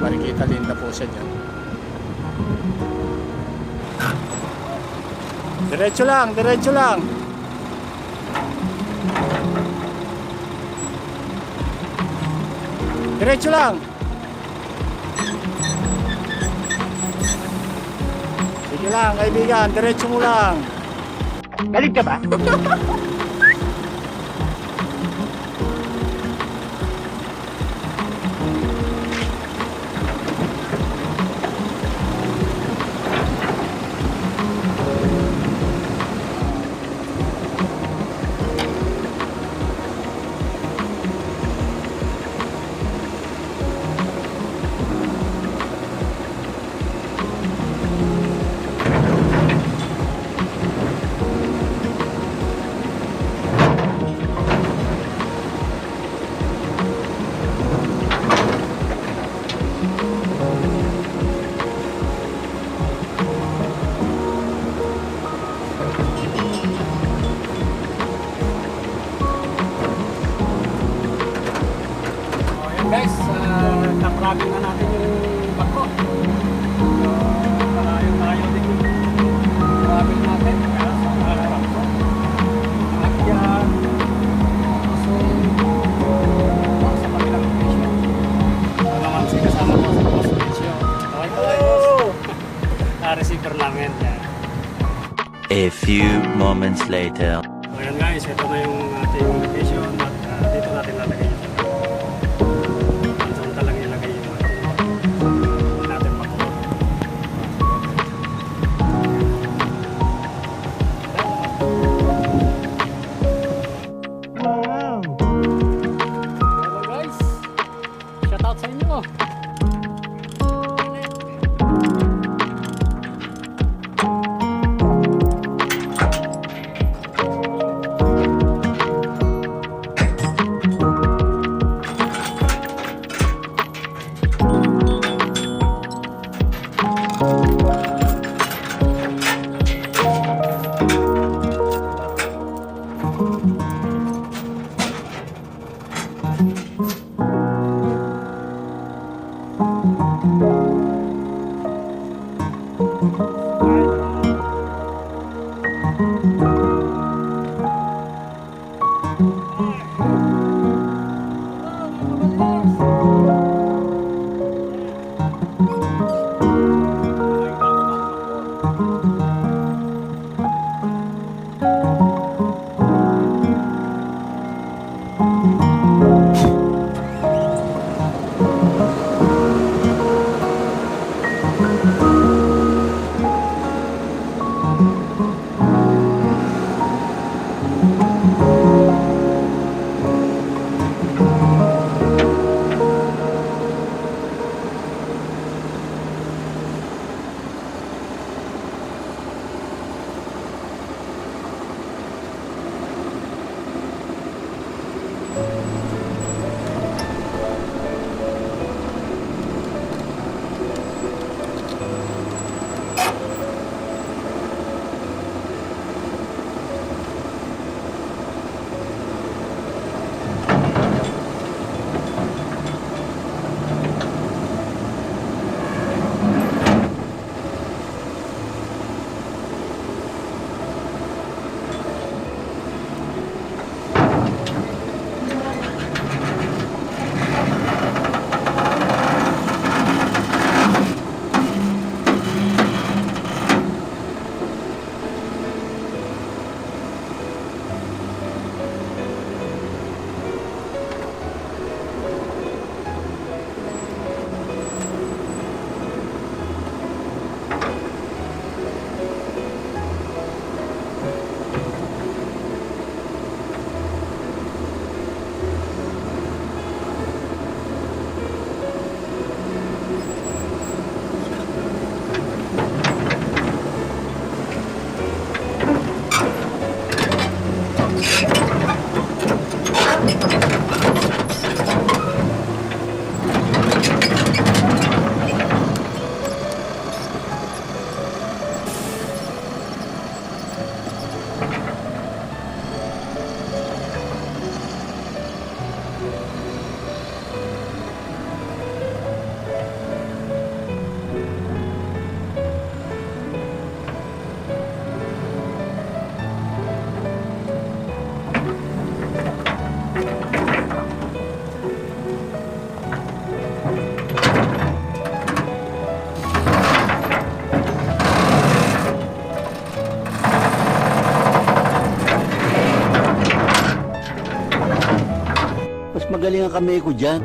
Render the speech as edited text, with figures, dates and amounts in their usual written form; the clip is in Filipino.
Marikita Linda po siya dyan. Diretso lang, diretso lang. Diretso lang. Sige lang kaibigan, diretso mo lang. Galing ka ba? Guys, naprabing na natin yung bako. Malayo din yung travel natin. Kaya sa harap ko. Akyan. So, sa kabilang location. Ito naman si kasama ko sa boss location. Okay po tayo, boss. Na-receiver namin. Yan. A few moments later. So, yan guys, ito na yung ating location. At dito natin lalagay yung sa inyo. galing ang kamay ko dyan.